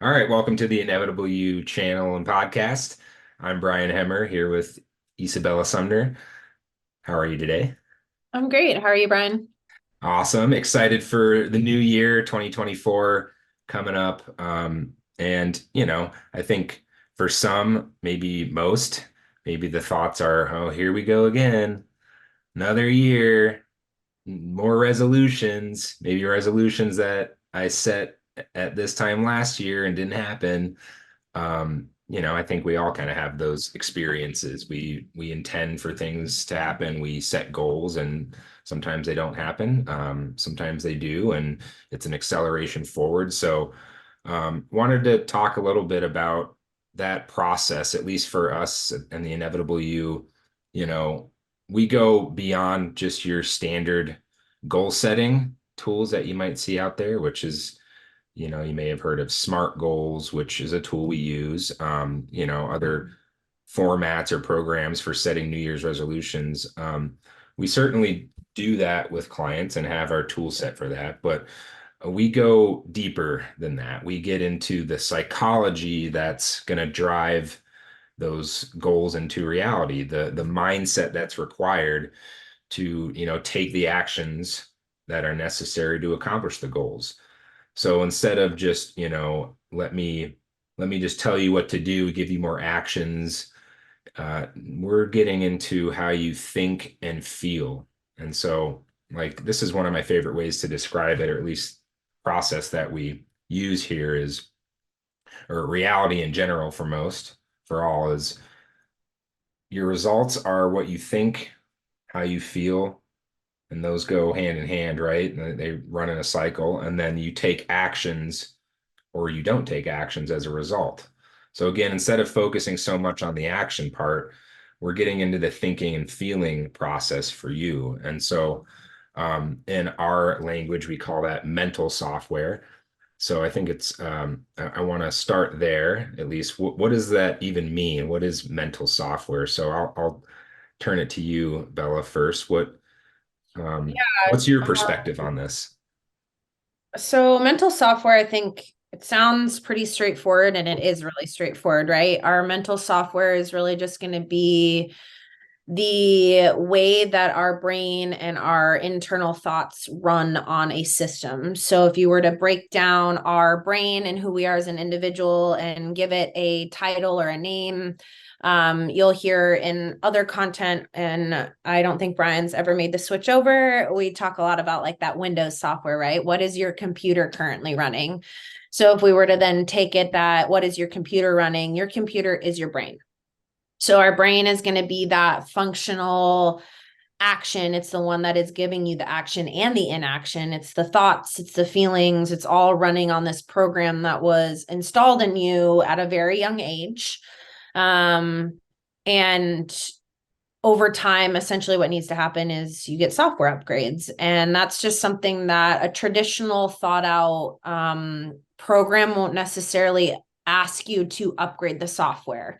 All right, welcome to the Inevitable You channel and podcast. I'm Brian Hemmer here with Isabella Sumner. How are you today? I'm great. How are you, Brian? Awesome. Excited for the new year, 2024 coming up. I think for some, maybe most, maybe the thoughts are, oh, here we go again. Another year, more resolutions, maybe resolutions that I set at this time last year and didn't happen. I think we all kind of have those experiences. We intend for things to happen. We set goals, and sometimes they don't happen. Sometimes they do, and it's an acceleration forward. So, wanted to talk a little bit about that process, at least for us and the Inevitable You. You know, we go beyond just your standard goal setting tools that you might see out there, which is you may have heard of SMART goals, which is a tool we use. Other formats or programs for setting New Year's resolutions. We certainly do that with clients and have our tool set for that, but we go deeper than that. We get into the psychology that's going to drive those goals into reality, the mindset that's required to, take the actions that are necessary to accomplish the goals. So instead of just, let me just tell you what to do, give you more actions, we're getting into how you think and feel. And so, like, this is one of my favorite ways to describe it, or at least process that we use here is, or reality in general for most, for all, is your results are what you think, how you feel, and those go hand in hand, right? And they run in a cycle, and then you take actions or you don't take actions as a result. So again, instead of focusing so much on the action part, we're getting into the thinking and feeling process for you. And so in our language, we call that mental software. So I think I want to start there at least. What does that even mean? What is mental software? So I'll turn it to you, Bella, first. What's your perspective on this? So mental software, I think it sounds pretty straightforward and it is really straightforward, right? Our mental software is really just going to be the way that our brain and our internal thoughts run on a system. So if you were to break down our brain and who we are as an individual and give it a title or a name, you'll hear in other content, and I don't think Brian's ever made the switch over. We talk a lot about like that Windows software, right? What is your computer currently running? So if we were to then take it that what is your computer running? Your computer is your brain. So our brain is going to be that functional action. It's the one that is giving you the action and the inaction. It's the thoughts, it's the feelings. It's all running on this program that was installed in you at a very young age. And over time, essentially what needs to happen is you get software upgrades. And that's just something that a traditional thought out program won't necessarily ask you to upgrade the software.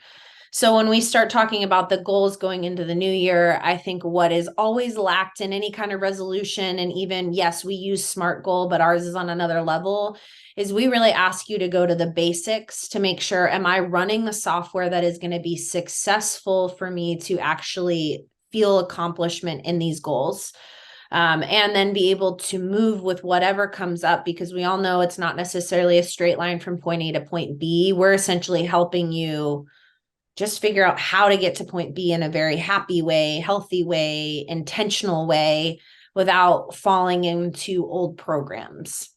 So when we start talking about the goals going into the new year, I think what is always lacked in any kind of resolution, and even, yes, we use SMART goal, but ours is on another level, is we really ask you to go to the basics to make sure, am I running the software that is going to be successful for me to actually feel accomplishment in these goals? And then be able to move with whatever comes up, because we all know it's not necessarily a straight line from point A to point B. We're essentially helping you just figure out how to get to point B in a very happy way, healthy way, intentional way without falling into old programs.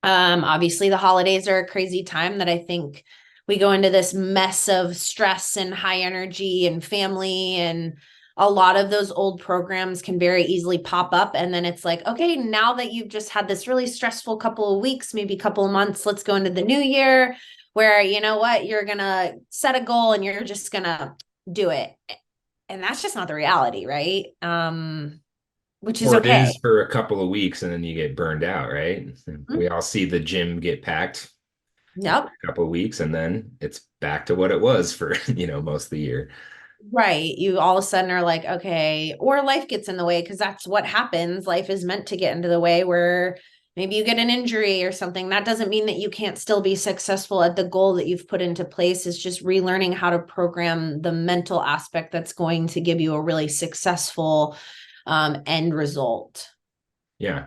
Obviously, the holidays are a crazy time that I think we go into this mess of stress and high energy and family, and a lot of those old programs can very easily pop up. And then it's like, okay, now that you've just had this really stressful couple of weeks, maybe a couple of months, let's go into the new year where, you know what, you're going to set a goal and you're just going to do it. And that's just not the reality, right? Which is Or it okay. is for a couple of weeks and then you get burned out, right? Mm-hmm. We all see the gym get packed after Yep. a couple of weeks and then it's back to what it was for, most of the year. Right. You all of a sudden are like, okay, or life gets in the way because that's what happens. Life is meant to get into the way where maybe you get an injury or something. That doesn't mean that you can't still be successful at the goal that you've put into place. It's just relearning how to program the mental aspect that's going to give you a really successful end result. Yeah.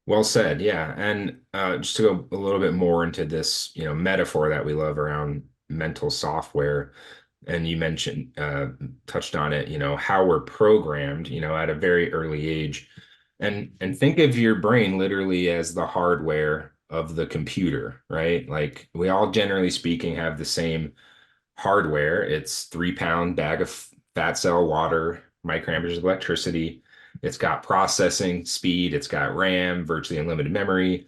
Well said. Yeah. And just to go a little bit more into this, metaphor that we love around mental software, and you mentioned, touched on it, how we're programmed, at a very early age. And think of your brain literally as the hardware of the computer, right? Like we all, generally speaking, have the same hardware. It's 3 pound bag of fat cell water, microamperes of electricity. It's got processing speed, it's got RAM, virtually unlimited memory.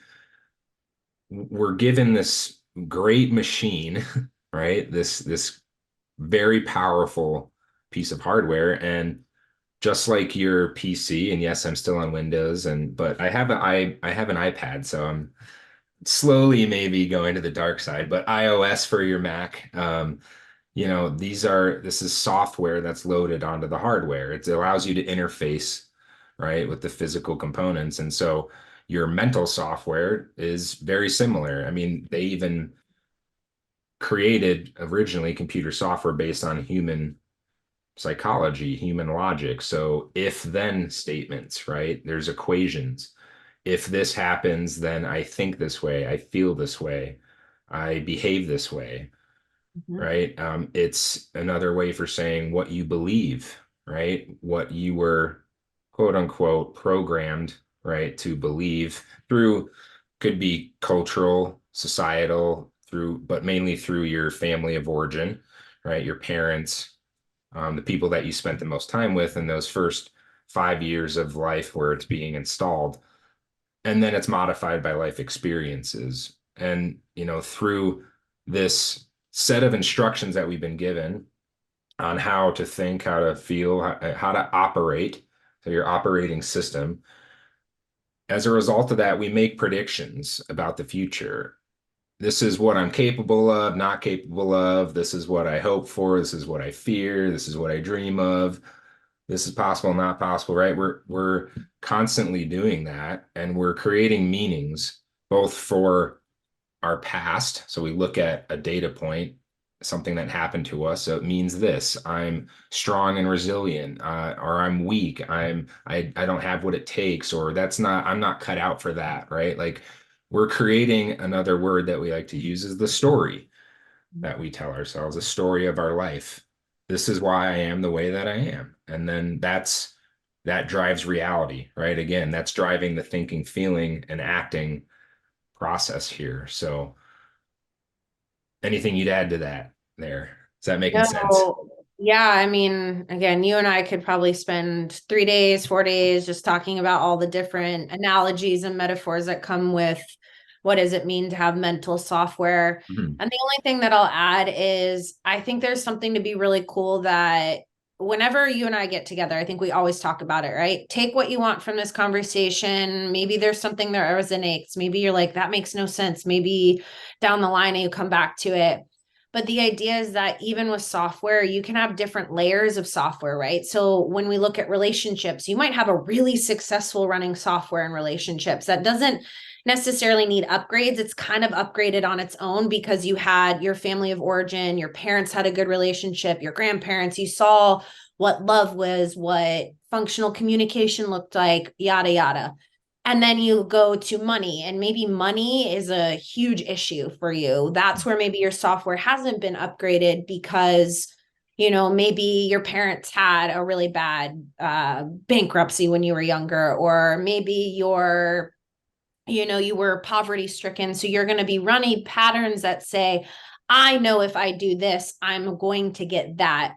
We're given this great machine, right? This very powerful piece of hardware. And just like your PC, and yes, I'm still on Windows, but I have an iPad, so I'm slowly maybe going to the dark side, but iOS for your Mac. This is software that's loaded onto the hardware. It allows you to interface, right, with the physical components. And so your mental software is very similar. I mean, they even created originally computer software based on human psychology, human logic. So if then statements, right? There's equations. If this happens, then I think this way, I feel this way, I behave this way, Mhm. right? It's another way for saying what you believe, right? What you were quote unquote programmed, right, to believe through, could be cultural, societal, but mainly through your family of origin, right? Your parents, the people that you spent the most time with in those first 5 years of life where it's being installed. And then it's modified by life experiences. And, through this set of instructions that we've been given on how to think, how to feel, how to operate, so your operating system, as a result of that, we make predictions about the future. This is what I'm capable of, not capable of. This is what I hope for. This is what I fear. This is what I dream of. This is possible, not possible, right? We're constantly doing that, and we're creating meanings both for our past. So we look at a data point, something that happened to us. So it means this: I'm strong and resilient, or I'm weak. I don't have what it takes, or I'm not cut out for that, right? Like we're creating another word that we like to use is the story that we tell ourselves, a story of our life. This is why I am the way that I am. And then that drives reality, right? Again, that's driving the thinking, feeling, and acting process here. So anything you'd add to that there? Is that making sense? No, yeah, I mean, again, you and I could probably spend 3 days, 4 days just talking about all the different analogies and metaphors that come with what does it mean to have mental software. Mhm. And the only thing that I'll add is I think there's something to be really cool that whenever you and I get together, I think we always talk about it, right? Take what you want from this conversation. Maybe there's something that resonates. Maybe you're like, that makes no sense. Maybe down the line you come back to it. But the idea is that even with software, you can have different layers of software, right? So when we look at relationships, you might have a really successful running software in relationships that doesn't necessarily need upgrades. It's kind of upgraded on its own because you had your family of origin, your parents had a good relationship, your grandparents, you saw what love was, what functional communication looked like, yada, yada. And then you go to money, and maybe money is a huge issue for you. That's where maybe your software hasn't been upgraded because, maybe your parents had a really bad bankruptcy when you were younger, or maybe you were poverty stricken. So you're going to be running patterns that say, I know if I do this, I'm going to get that.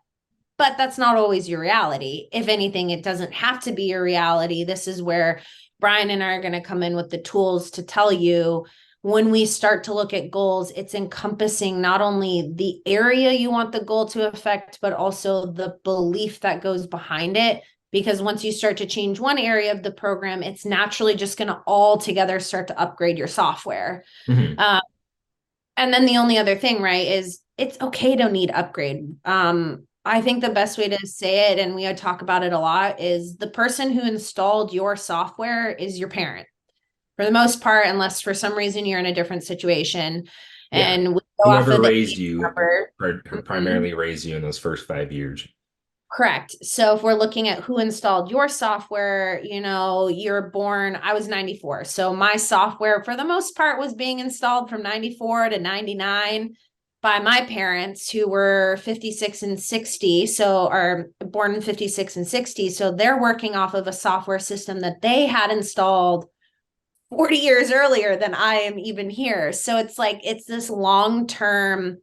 But that's not always your reality. If anything, it doesn't have to be your reality. This is where Brian and I are going to come in with the tools to tell you when we start to look at goals, it's encompassing not only the area you want the goal to affect, but also the belief that goes behind it. Because once you start to change one area of the program, it's naturally just going to all together start to upgrade your software. Mhm. Uh, and then the only other thing, right, is it's okay to need upgrade. I think the best way to say it, and we talk about it a lot, is the person who installed your software is your parent. for the most part, unless for some reason you're in a different situation. Yeah. And we go off Whoever of the raised age you, number. who Mhm. primarily raised you in those first 5 years. Correct. So if we're looking at who installed your software, you're born, I was 94. So my software for the most part was being installed from 94 to 99 by my parents who were 56 and 60. So are born in 56 and 60. So they're working off of a software system that they had installed 40 years earlier than I am even here. So it's like it's this long term,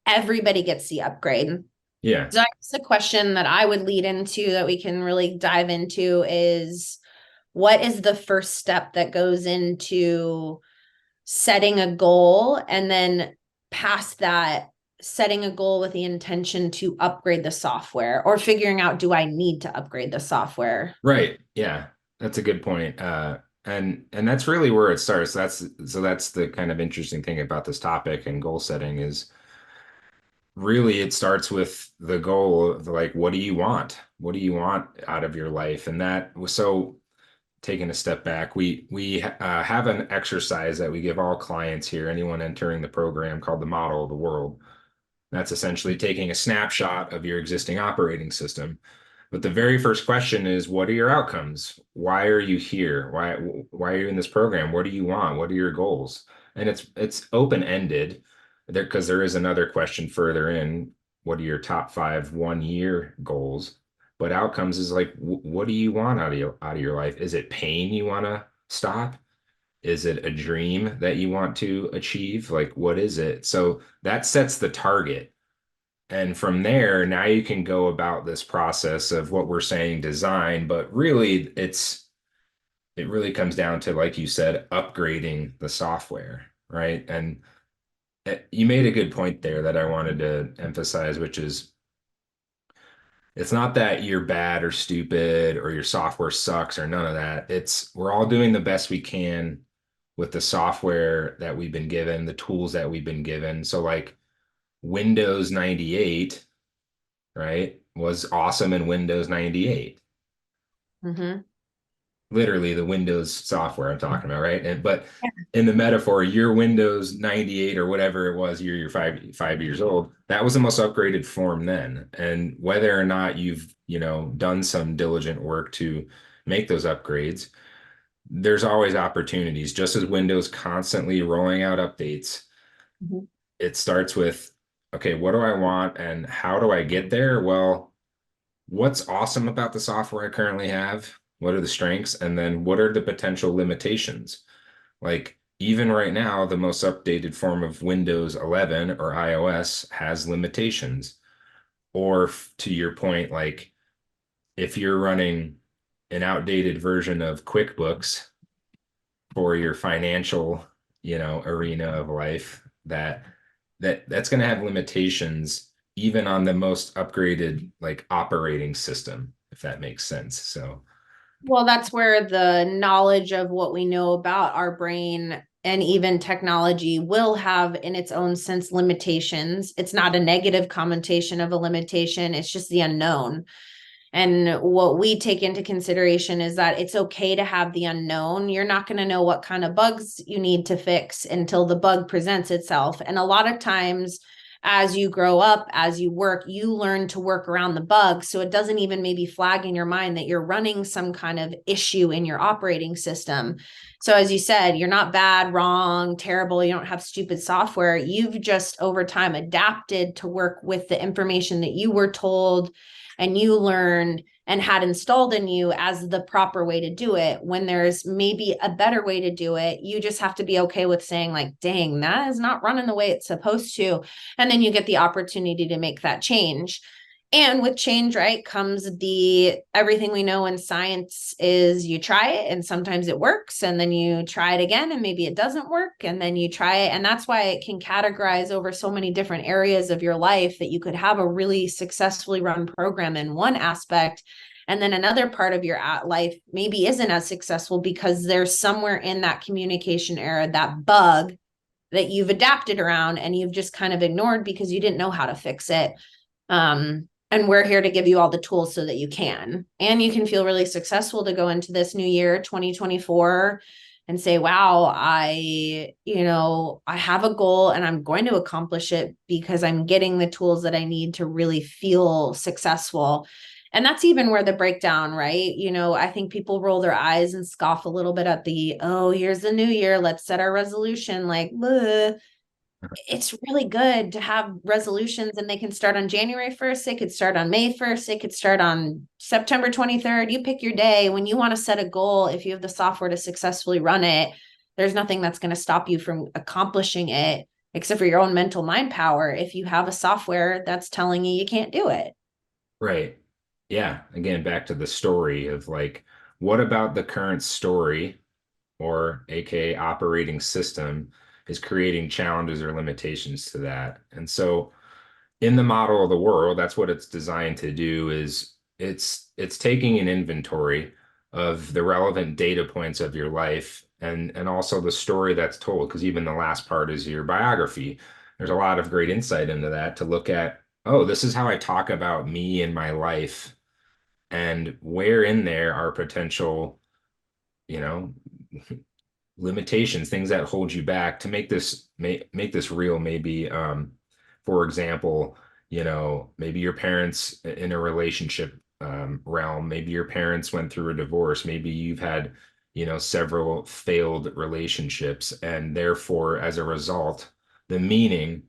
everybody gets the upgrade. Yeah. So I guess the question that I would lead into that we can really dive into is what is the first step that goes into setting a goal, and then past that, setting a goal with the intention to upgrade the software, or figuring out, do I need to upgrade the software? Right. Yeah. That's a good point. And that's really where it starts. That's the kind of interesting thing about this topic and goal setting is really it starts with the goal of like, what do you want? What do you want out of your life? And that was so taking a step back, we have an exercise that we give all clients here, anyone entering the program, called the model of the world. That's essentially taking a snapshot of your existing operating system. But the very first question is, what are your outcomes? Why are you here? Why are you in this program? What do you want? What are your goals? And it's open-ended there because there is another question further in. What are your top 5 1 year goals? But outcomes is like, what do you want out of your life? Is it pain you want to stop? Is it a dream that you want to achieve? Like, what is it? So that sets the target. And from there, now you can go about this process of what we're saying design, but really it really comes down to, like you said, upgrading the software, right? And you made a good point there that I wanted to emphasize, which is it's not that you're bad or stupid or your software sucks or none of that. It's we're all doing the best we can with the software that we've been given, the tools that we've been given. So like Windows 98, right, was awesome in Windows 98. Mm-hmm. Literally the Windows software I'm talking about, right? And but in the metaphor, your Windows 98 or whatever it was, you're 5 years old. That was the most upgraded form then. And whether or not you've, done some diligent work to make those upgrades, there's always opportunities. Just as Windows constantly rolling out updates, Mm-hmm. it starts with, okay, what do I want and how do I get there? Well, what's awesome about the software I currently have? What are the strengths? And then what are the potential limitations? Like, even right now, the most updated form of Windows 11 or iOS has limitations. Or to your point, like if you're running an outdated version of QuickBooks for your financial, arena of life, that's going to have limitations even on the most upgraded like operating system, if that makes sense. So, Well, that's where the knowledge of what we know about our brain and even technology will have in its own sense limitations. It's not a negative connotation of a limitation, it's just the unknown. And what we take into consideration is that it's okay to have the unknown. You're not going to know what kind of bugs you need to fix until the bug presents itself. And a lot of times, as you grow up, as you work, you learn to work around the bugs. So it doesn't even maybe flag in your mind that you're running some kind of issue in your operating system. So, as you said, you're not bad, wrong, terrible. You don't have stupid software. You've just over time adapted to work with the information that you were told and you learned and had installed in you as the proper way to do it. When there's maybe a better way to do it, you just have to be okay with saying, like, dang, that is not running the way it's supposed to. And then you get the opportunity to make that change. And with change, right, comes the everything we know in science is you try it and sometimes it works, and then you try it again and maybe it doesn't work, and then you try it. And that's why it can categorize over so many different areas of your life, that you could have a really successfully run program in one aspect, and then another part of your life maybe isn't as successful because there's somewhere in that communication era that bug that you've adapted around and you've just kind of ignored because you didn't know how to fix it. And we're here to give you all the tools so that you can. And you can feel really successful to go into this new year, 2024, and say, wow, I have a goal and I'm going to accomplish it because I'm getting the tools that I need to really feel successful. And that's even where the breakdown, right? I think people roll their eyes and scoff a little bit at oh, here's the new year. Let's set our resolution. Like, bleh. It's really good to have resolutions, and they can start on January 1st. They could start on May 1st. They could start on September 23rd. You pick your day when you want to set a goal. If you have the software to successfully run it, there's nothing that's going to stop you from accomplishing it except for your own mental mind power. If you have a software that's telling you can't do it. Right. Yeah. Again, back to the story of like, what about the current story or AKA operating system is creating challenges or limitations to that? And so in the model of the world, that's what it's designed to do is it's taking an inventory of the relevant data points of your life and also the story that's told, because even the last part is your biography. There's a lot of great insight into that to look at, oh, this is how I talk about me and my life, and where in there are potential, you know, limitations, things that hold you back to make this real. Maybe, for example, maybe your parents in a relationship realm, maybe your parents went through a divorce, maybe you've had, several failed relationships, and therefore, as a result, the meaning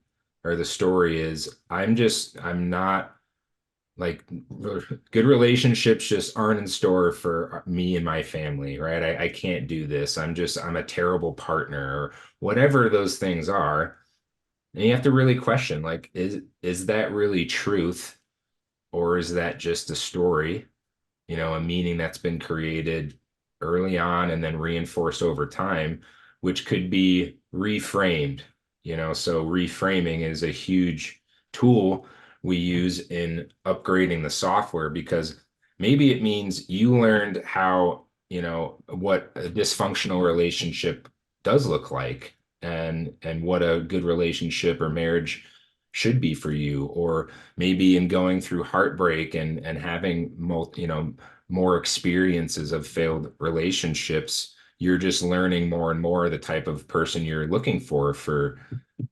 or the story is I'm not like good relationships just aren't in store for me and my family, right? I can't do this. I'm a terrible partner or whatever those things are. And you have to really question, like, is that really truth, or is that just a story, a meaning that's been created early on and then reinforced over time, which could be reframed, so reframing is a huge tool we use in upgrading the software, because maybe it means you learned how, what a dysfunctional relationship does look like, and what a good relationship or marriage should be for you, or maybe in going through heartbreak and having more experiences of failed relationships, you're just learning more and more the type of person you're looking for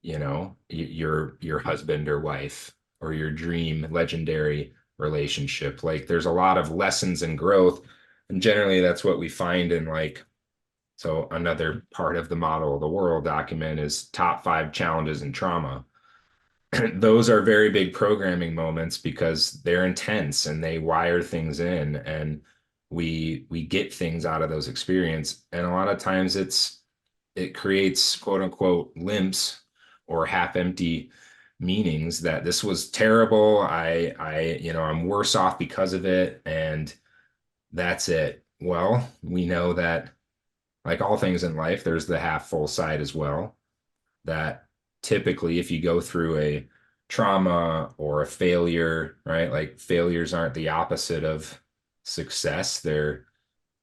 your husband or wife, or your dream legendary relationship. Like there's a lot of lessons and growth, and generally that's what we find in like, so another part of the model of the world document is top 5 challenges and trauma. Those are very big programming moments because they're intense and they wire things in, and we get things out of those experience, and a lot of times it creates quote unquote limps or half empty meanings that this was terrible. I'm worse off because of it, and that's it. Well, we know that, like all things in life, there's the half full side as well, that typically if you go through a trauma or a failure, right? Like failures aren't the opposite of success.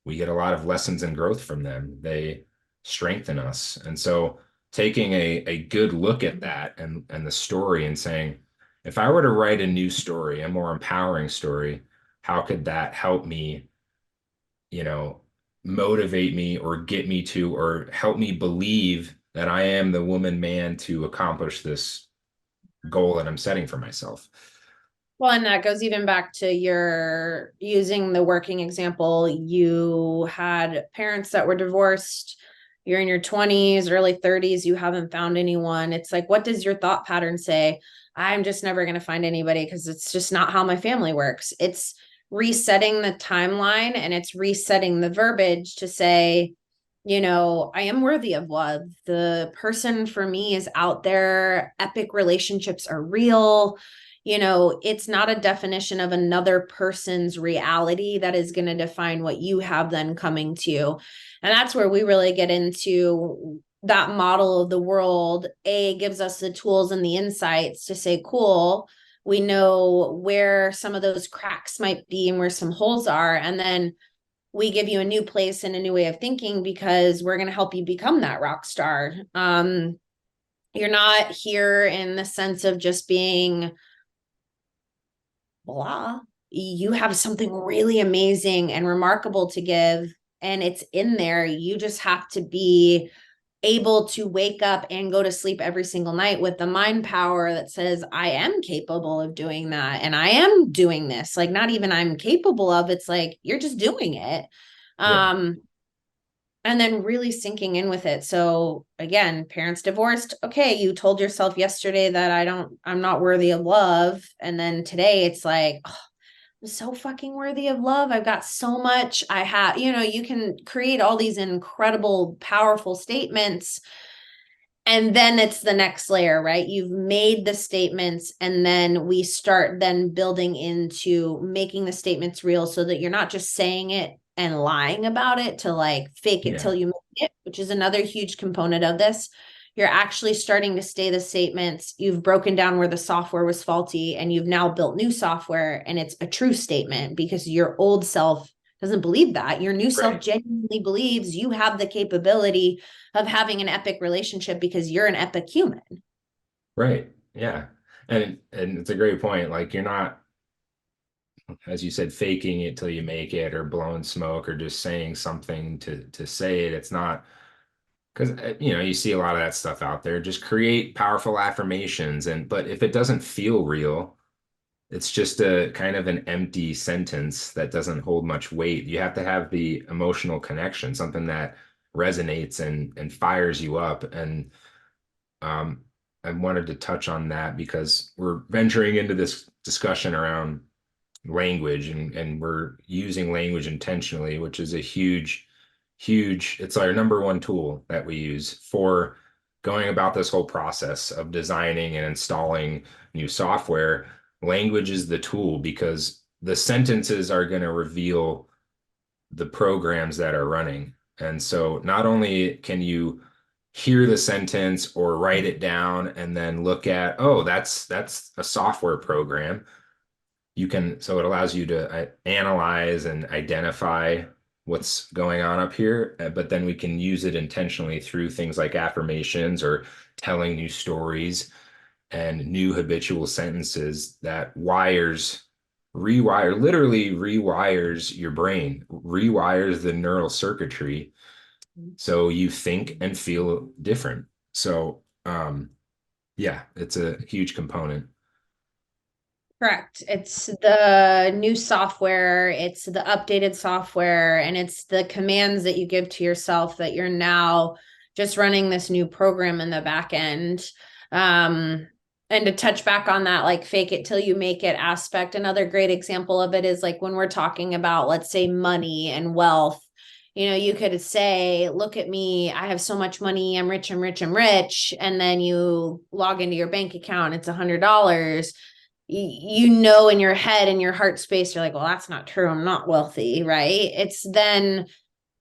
We get a lot of lessons and growth from them. They strengthen us. And so taking a good look at that and the story and saying, if I were to write a new story, a more empowering story, how could that help me, you know, motivate me or get me to, or help me believe that I am the woman man to accomplish this goal that I'm setting for myself. Well, and that goes even back to your using the working example. You had parents that were divorced. You're in your 20s, early 30s. You haven't found anyone. It's like, what does your thought pattern say? I'm just never going to find anybody because it's just not how my family works. It's resetting the timeline, and it's resetting the verbiage to say, I am worthy of love. The person for me is out there. Epic relationships are real. It's not a definition of another person's reality that is going to define what you have then coming to you. And that's where we really get into that model of the world. Gives us the tools and the insights to say, cool, we know where some of those cracks might be and where some holes are. And then we give you a new place and a new way of thinking because we're going to help you become that rock star. You're not here in the sense of just being blah. You have something really amazing and remarkable to give. and it's in there. You just have to be able to wake up and go to sleep every single night with the mind power that says, I am capable of doing that. And I am doing this. Like, not even I'm capable of, it's like, you're just doing it. Yeah. Um, and then really sinking in with it. So again, parents divorced. Okay, you told yourself yesterday that I'm not worthy of love. And then today it's like, oh, I'm so fucking worthy of love. I've got so much. I have, you can create all these incredible, powerful statements. And then it's the next layer, right? You've made the statements, and then we start then building into making the statements real so that you're not just saying it and lying about it to like fake it Yeah. till you make it, which is another huge component of this. You're actually starting to say the statements. You've broken down where the software was faulty, and you've now built new software, and it's a true statement because your old self doesn't believe that. Your new self Right. genuinely believes you have the capability of having an epic relationship because you're an epic human. Right. Yeah. And it's a great point. Like you're not, as you said, faking it till you make it or blowing smoke or just saying something to say it. It's not because you see a lot of that stuff out there. Just create powerful affirmations but if it doesn't feel real, it's just a kind of an empty sentence that doesn't hold much weight. You have to have the emotional connection, something that resonates and fires you up. And um, I wanted to touch on that because we're venturing into this discussion around language and we're using language intentionally, which is a huge, it's our number one tool that we use for going about this whole process of designing and installing new software. Language is the tool because the sentences are going to reveal the programs that are running. And so not only can you hear the sentence or write it down and then look at, oh, that's a software program. So it allows you to analyze and identify what's going on up here, but then we can use it intentionally through things like affirmations or telling new stories and new habitual sentences that literally rewires your brain, rewires the neural circuitry so you think and feel different. So, yeah, it's a huge component. Correct. It's the new software, it's the updated software, and it's the commands that you give to yourself that you're now just running this new program in the back end. And to touch back on that, like fake it till you make it aspect, another great example of it is like when we're talking about, let's say, money and wealth. You could say, look at me, I have so much money, I'm rich, I'm rich, I'm rich. And then you log into your bank account, it's $100. In your head, in your heart space, you're like, well, that's not true, I'm not wealthy, right? It's then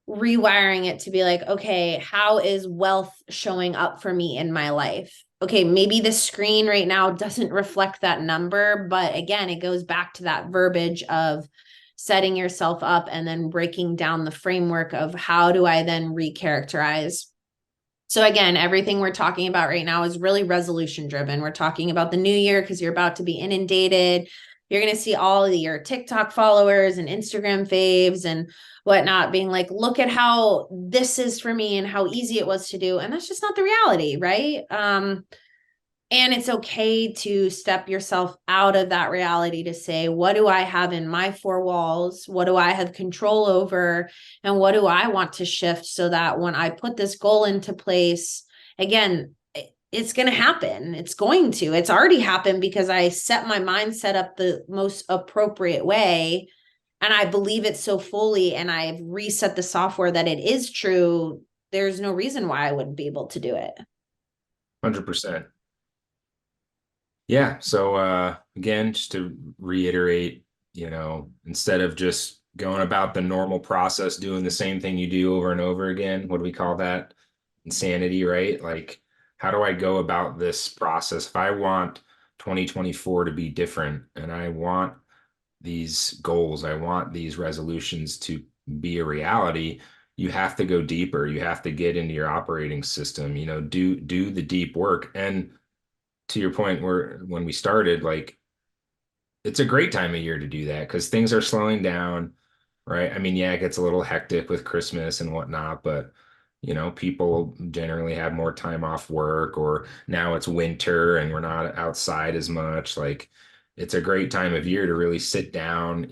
rewiring it to be like, okay, how is wealth showing up for me in my life? Okay, maybe the screen right now doesn't reflect that number, but again, it goes back to that verbiage of setting yourself up and then breaking down the framework of how do I then recharacterize. So again, everything we're talking about right now is really resolution driven. We're talking about the new year because you're about to be inundated. You're going to see all of your TikTok followers and Instagram faves and whatnot being like, look at how this is for me and how easy it was to do. And that's just not the reality, right? And it's okay to step yourself out of that reality to say, what do I have in my four walls? What do I have control over? And what do I want to shift so that when I put this goal into place, again, it's going to happen. It's going to. It's already happened because I set my mindset up the most appropriate way. And I believe it so fully. And I've reset the software that it is true. There's no reason why I wouldn't be able to do it. 100%. Yeah. So again, just to reiterate, instead of just going about the normal process, doing the same thing you do over and over again, what do we call that? Insanity, right? Like, how do I go about this process? If I want 2024 to be different and I want these goals, I want these resolutions to be a reality, you have to go deeper. You have to get into your operating system, do the deep work. And to your point where when we started, like it's a great time of year to do that because things are slowing down. right? I mean, yeah, it gets a little hectic with Christmas and whatnot, but people generally have more time off work, or now it's winter and we're not outside as much. Like, it's a great time of year to really sit down,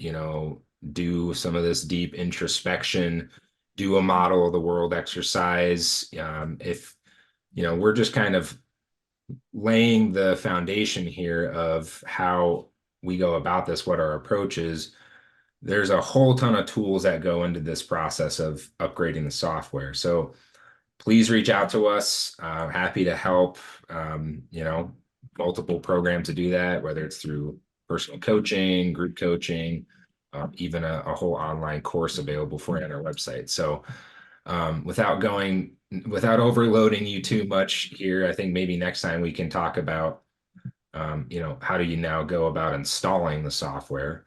do some of this deep introspection, do a model of the world exercise. If, we're just kind of laying the foundation here of how we go about this, what our approach is. There's a whole ton of tools that go into this process of upgrading the software. So please reach out to us. Happy to help. Multiple programs to do that, whether it's through personal coaching, group coaching, even a whole online course available for you on our website. So without overloading you too much here, I think maybe next time we can talk about, how do you now go about installing the software,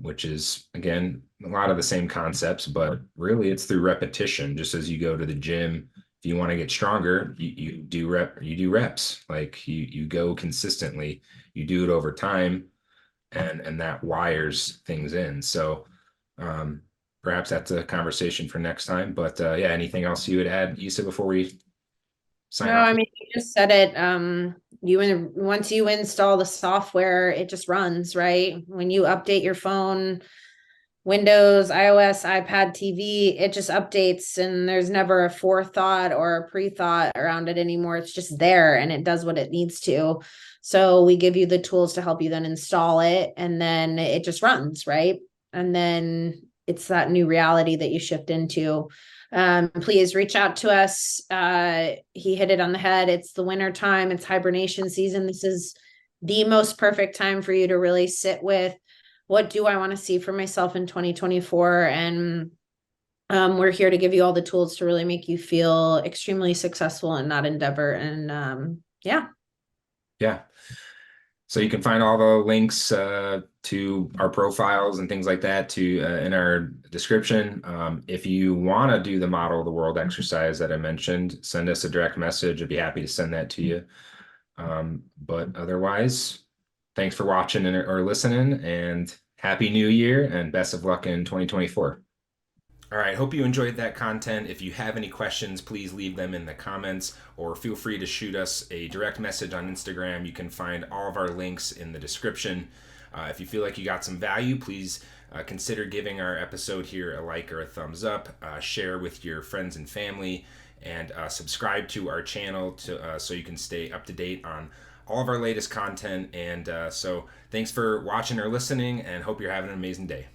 which is, again, a lot of the same concepts, but really it's through repetition. Just as you go to the gym, if you want to get stronger, you do reps. Like, you go consistently, you do it over time, and that wires things in. So um, perhaps that's a conversation for next time. But yeah, anything else you would add, Issa, before we No, sign off? I mean, you just said it. Once you install the software, it just runs, right? When you update your phone, Windows, iOS, iPad, TV, it just updates and there's never a forethought or a pre-thought around it anymore. It's just there and it does what it needs to. So we give you the tools to help you then install it and then it just runs, right? And then it's that new reality that you shift into. Please reach out to us. He hit it on the head. It's the winter time, it's hibernation season. This is the most perfect time for you to really sit with what do I want to see for myself in 2024. And we're here to give you all the tools to really make you feel extremely successful in that endeavor. And yeah. Yeah. So you can find all the links to our profiles and things like that in our description. If you want to do the model of the world exercise that I mentioned, send us a direct message. I'd be happy to send that to you. But otherwise, thanks for watching or listening, and Happy New Year and best of luck in 2024. All right, hope you enjoyed that content. If you have any questions, please leave them in the comments, or feel free to shoot us a direct message on Instagram. You can find all of our links in the description. If you feel like you got some value, please consider giving our episode here a like or a thumbs up. Share with your friends and family, and subscribe to our channel so you can stay up to date on all of our latest content. And so thanks for watching or listening, and hope you're having an amazing day.